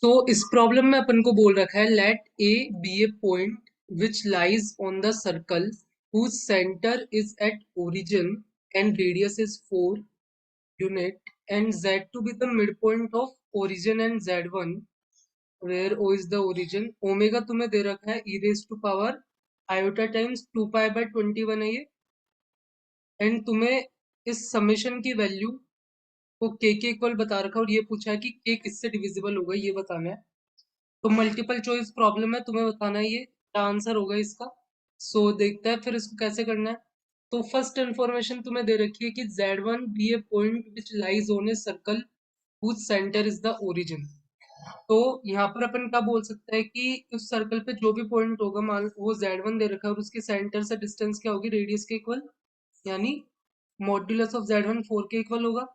सो इस प्रॉब्लम में अपन को बोल रखा है let a be a point which lies on the circle whose center is at origin and radius is 4 unit and z to be the midpoint of origin and z1 where o is the origin. Omega तुम्हें दे रखा है e raised to power iota times 2 pi by 21 है ये, and तुम्हें इस summation की value को के इक्वल बता रखा है और ये पूछा है कि के किससे डिविजिबल होगा ये बताना है. तो मल्टीपल चॉइस प्रॉब्लम है, तुम्हें बताना है ये क्या आंसर होगा इसका. सो देखते हैं फिर इसको कैसे करना है. तो फर्स्ट इंफॉर्मेशन तुम्हें दे रखी है कि z1 be a point which lies on a circle whose centre is the origin. तो यहाँ पर अपन क्या बोल सकते हैं कि उस सर्कल पे जो भी पॉइंट होगा मान वो z1 दे रखा है और उसके सेंटर से डिस्टेंस क्या होगी, रेडियस के इक्वल, यानी मॉड्यूलस ऑफ z1 4 के इक्वल होगा.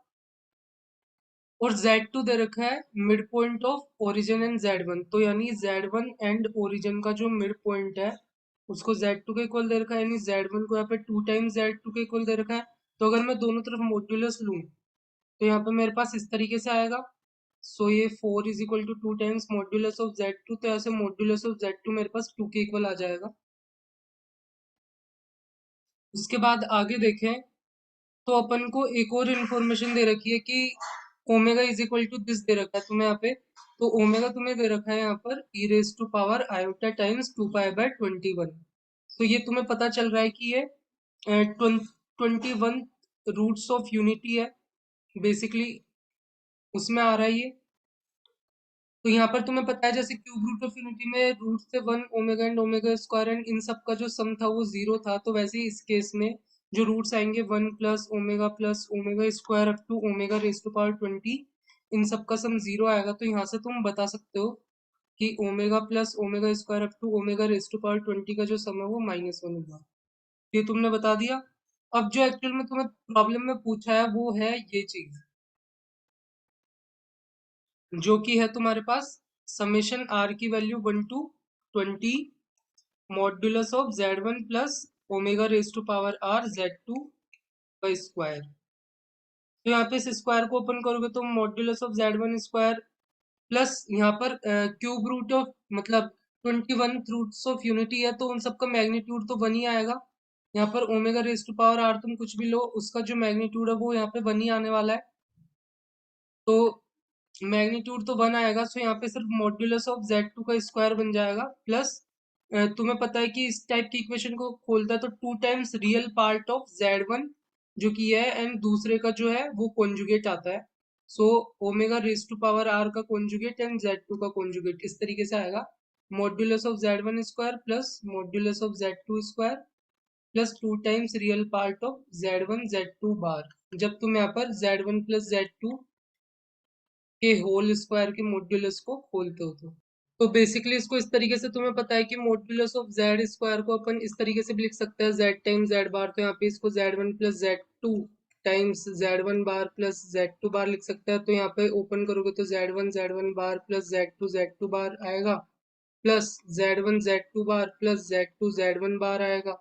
और Z2 दे रखा है mid point of origin and Z1, तो यानी Z1 एंड ओरिजिन का जो मिड पॉइंट है उसको Z2 के इक्वल दे रखा है, यानी Z1 को यहाँ पे 2 टाइम्स Z2 के इक्वल दे रखा है. तो अगर मैं दोनों तरफ मॉड्यूलस लूं तो यहाँ पे मेरे पास इस तरीके से आएगा. सो ये 4 is equal to 2 times modulus of Z2, तो ऐसे मॉड्यूलस ऑफ Z2 मेरे पास 2 के इक्वल आ जाएगा. उसके बाद आगे देखें तो अपन को एक और इन्फॉर्मेशन दे रखी है कि omega is equal to this दे रखा है तुम्हें यहाँ पे. तो ओमेगा तुम्हें दे रखा है यहाँ पर e raise to power iota times 2 pi by 21. तो ये तुम्हें पता चल रहा है कि ये 21 रूट्स ऑफ यूनिटी है बेसिकली, उसमें आ रहा है ये. तो यहाँ पर तुम्हें पता है जैसे क्यूब रूट ऑफ यूनिटी में रूट से 1 omega and omega square and in सब का जो सम था वो 0 था, तो वैसे ही इस केस में जो रूट्स आएंगे 1 plus omega square up to omega raise to power 20, इन सब का सम 0 आएगा. तो यहाँ से तुम बता सकते हो कि omega plus omega square up to omega raise to power 20 का जो सम है वो -1 होगा. ये तुमने बता दिया. अब जो एक्चुअल में तुम्हें प्रॉब्लम में पूछा है वो है ये चीज, जो कि है तुम्हारे पास समेशन आर की value 1 to 20 modulus of z1 plus omega raise to power r z2 का स्क्वायर. तो यहाँ पे इस स्क्वायर को ओपन करोगे तो modulus of z1 square plus यहाँ पर क्यूब रूट ऑफ मतलब 21 रूट्स ऑफ यूनिटी है तो उन सबका मैग्नीट्यूड तो 1 ही आएगा. यहाँ पर omega raise to power r तुम कुछ भी लो उसका जो मैग्नीट्यूड है वो यहाँ पे 1 ही आने वाला है. तो मैग्नीट्यूड तो 1 आएगा, सो यहाँ पे सिर्फ मॉड्यूलस ऑफ z2 का स्क्वायर बन जाएगा प्लस तुम्हें पता है कि इस टाइप की इक्वेशन को खोलता है तो 2 times real part of z1 जो कि है एंड दूसरे का जो है वो कॉन्जुगेट आता है. So omega raise to power r का कॉन्जुगेट एंड z2 का कॉन्जुगेट इस तरीके से आएगा. Modulus of z1 square plus modulus of z2 square plus 2 times real part of z1 z2 bar. जब तुम यहाँ पर z1 प्लस z2 के होल स्क्वायर के मॉड्यूलस को खोलते हो तो बेसिकली इसको इस तरीके से तुम्हें पता है कि मॉड्यूलस ऑफ जेड स्क्वायर को अपन इस तरीके से भी लिख सकते हैं जेड टाइम्स जेड बार, तो यहाँ पे इसको z1 plus z2 times z1 बार प्लस z2 बार लिख सकते हैं. तो यहाँ पे ओपन करोगे तो z1 बार प्लस z2 बार आएगा प्लस z1 बार प्लस z2 बार आएगा.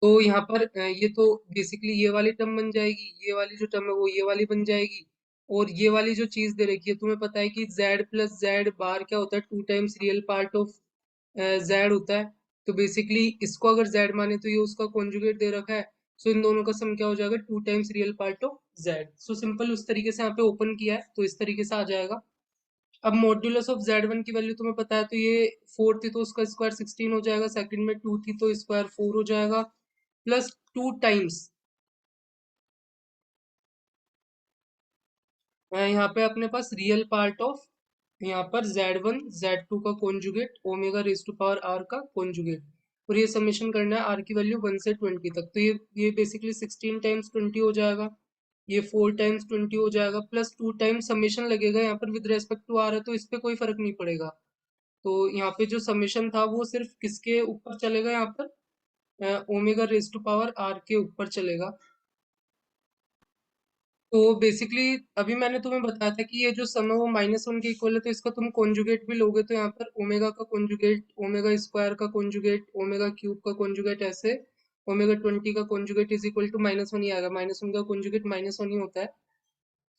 तो यहाँ पर ये तो बेसिकली ये वाली टर्म बन जाएगी, ये वाली जो टर्म है वो ये वाली बन जाएगी. और ये वाली जो चीज दे रखी है तुम्हें पता है कि z प्लस जेड बार क्या होता है, 2 times real part of z होता है. तो बेसिकली इसको अगर z माने तो ये उसका कॉन्जुगेट दे रखा है. सो इन दोनों का सम क्या हो जाएगा, 2 times real part of z. So simple उस तरीके से यहाँ पे ओपन किया है तो इस तरीके से आ जाएगा. अब मॉड्यूलस ऑफ z1 की वैल्यू तुम्हें पता है तो ये 4 थी तो उसका स्क्वायर 16 हो जाएगा, सेकंड में 2 थी तो स्क्वायर 4 हो जाएगा प्लस 2 टाइम्स यहाँ पे अपने पास रियल पार्ट ऑफ यहाँ पर z1 z2 का conjugate omega raise to power r का कॉन्जुगेट. और ये समेशन करना है r की वैल्यू 1 से 20 तक, तो ये बेसिकली 16 टाइम्स 20 हो जाएगा, ये 4 टाइम्स 20 हो जाएगा प्लस 2 टाइम्स समेशन लगेगा यहाँ पर विद रेस्पेक्ट टू r है तो इस पे कोई फर्क नहीं पड़ेगा. तो यहाँ पे जो समेशन था वो सिर्फ किसके ऊपर चलेगा, यहाँ पर omega raise to power r के ऊपर चलेगा. तो बेसिकली अभी मैंने तुम्हें बताया था कि ये जो सम है वो -1 के इक्वल है, तो इसका तुम कॉन्जुगेट भी लोगे तो यहाँ पर ओमेगा का कॉन्जुगेट ओमेगा स्क्वायर का कॉन्जुगेट ओमेगा क्यूब का कॉन्जुगेट ऐसे ओमेगा 20 का कॉन्जुगेट इज इक्वल टू -1 ही आएगा. -1 का कॉन्जुगेट -1 ही होता है.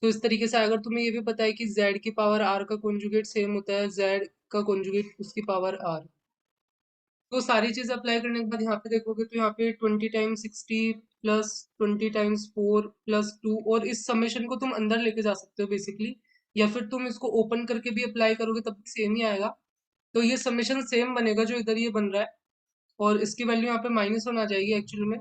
तो इस तरीके से अगर तुम्हें ये भी पता है कि z की पावर r का कॉन्जुगेट सेम होता है z का कॉन्जुगेट उसकी पावर r, तो सारी चीज अप्लाई करने के बाद यहाँ पे देखोगे तो यहाँ पे 20 टाइम्स 60 प्लस 20 टाइम्स 4 प्लस 2, और इस समेशन को तुम अंदर लेके जा सकते हो बेसिकली, या फिर तुम इसको ओपन करके भी अप्लाई करोगे तब भी सेम ही आएगा। तो ये समेशन सेम बनेगा जो इधर ये बन रहा है, और इसकी वैल्यू यहाँ पे -1 आ जाएगी एक्चुअली में।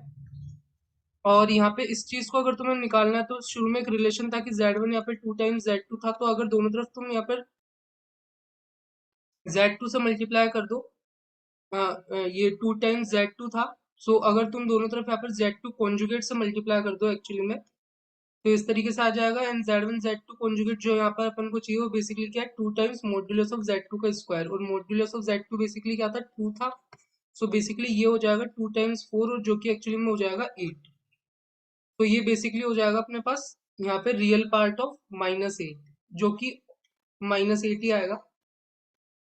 और यहाँ पे इस चीज को अगर तुम्हें निकालना है तो शुरू में एक रिलेशन था कि z1 यहाँ पे 2 टाइम्स z2 था, तो अगर दोनों तरफ तुम यहाँ पर z2 से मल्टीप्लाई कर दो, ये 2 टाइम्स z2 था, सो अगर तुम दोनों तरफ यहाँ पर z2 कॉन्जुगेट से मल्टीप्लाई कर दो एक्चुअली में, तो इस तरीके से आ जाएगा। एंड z1 z2 कॉन्जुगेट जो यहाँ पर अपन को चाहिए वो बेसिकली क्या है, 2 टाइम्स मॉड्यूलस ऑफ z2 का स्क्वायर, और मॉड्यूलस ऑफ z2 बेसिकली क्या था, 2 था। सो बेसिकली ये हो जाएगा 2 टाइम्स 4, और जो कि एक्चुअली में हो जाएगा 8। तो ये बेसिकली हो जाएगा अपने पास यहाँ पे रियल पार्ट ऑफ -8, जो कि -8 ही आएगा।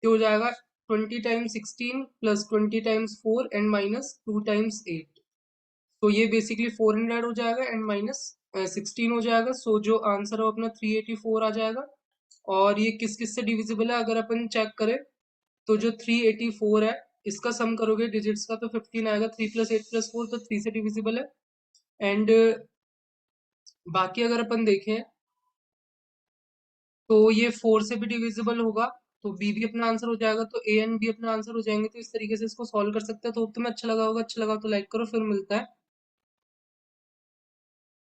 तो हो जाएगा 20 times 16 plus 20 times 4 and -2 times 8। तो ये बेसिकली 400 हो जाएगा एंड -16 हो जाएगा। सो जो आंसर है वो अपना 384 आ जाएगा। और ये किस किस से डिविजिबल है अगर अपन चेक करें, तो जो 384 है इसका सम करोगे डिजिट्स का तो 15 आएगा। 3 + 8 + 4 तो 3 से डिविजिबल है। एंड बाकी अगर अपन देखें तो ये 4 से भी डिविजिबल होगा, तो बी भी अपना आंसर हो जाएगा, तो ए एंड बी अपना आंसर हो जाएंगे। तो इस तरीके से इसको सॉल्व कर सकते हैं। तो तुम्हें अच्छा लगा होगा, अच्छा लगा तो लाइक करो, फिर मिलता है।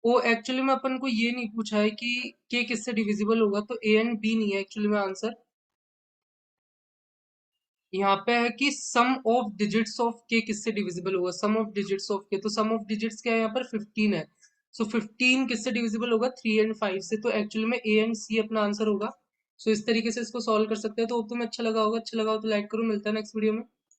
वो एक्चुअली में अपन को ये नहीं पूछा है कि के किससे डिविजिबल होगा, तो ए एंड बी नहीं है एक्चुअली में आंसर। यहाँ पे है कि सम ऑफ डिजिट्स ऑफ के किससे डिविजिबल होगा, सम ऑफ डिजिट्स ऑफ के, तो सम ऑफ डिजिट्स क्या है यहाँ पर 15 है। सो 15 किससे डिविजिबल होगा, 3 एंड 5 से, तो एक्चुअली में ए एंड सी अपना आंसर होगा। सो इस तरीके से इसको सॉल्व कर सकते हैं। तो तुम्हें अच्छा लगा होगा, अच्छा लगा हो तो लाइक करो, मिलता है नेक्स्ट वीडियो में।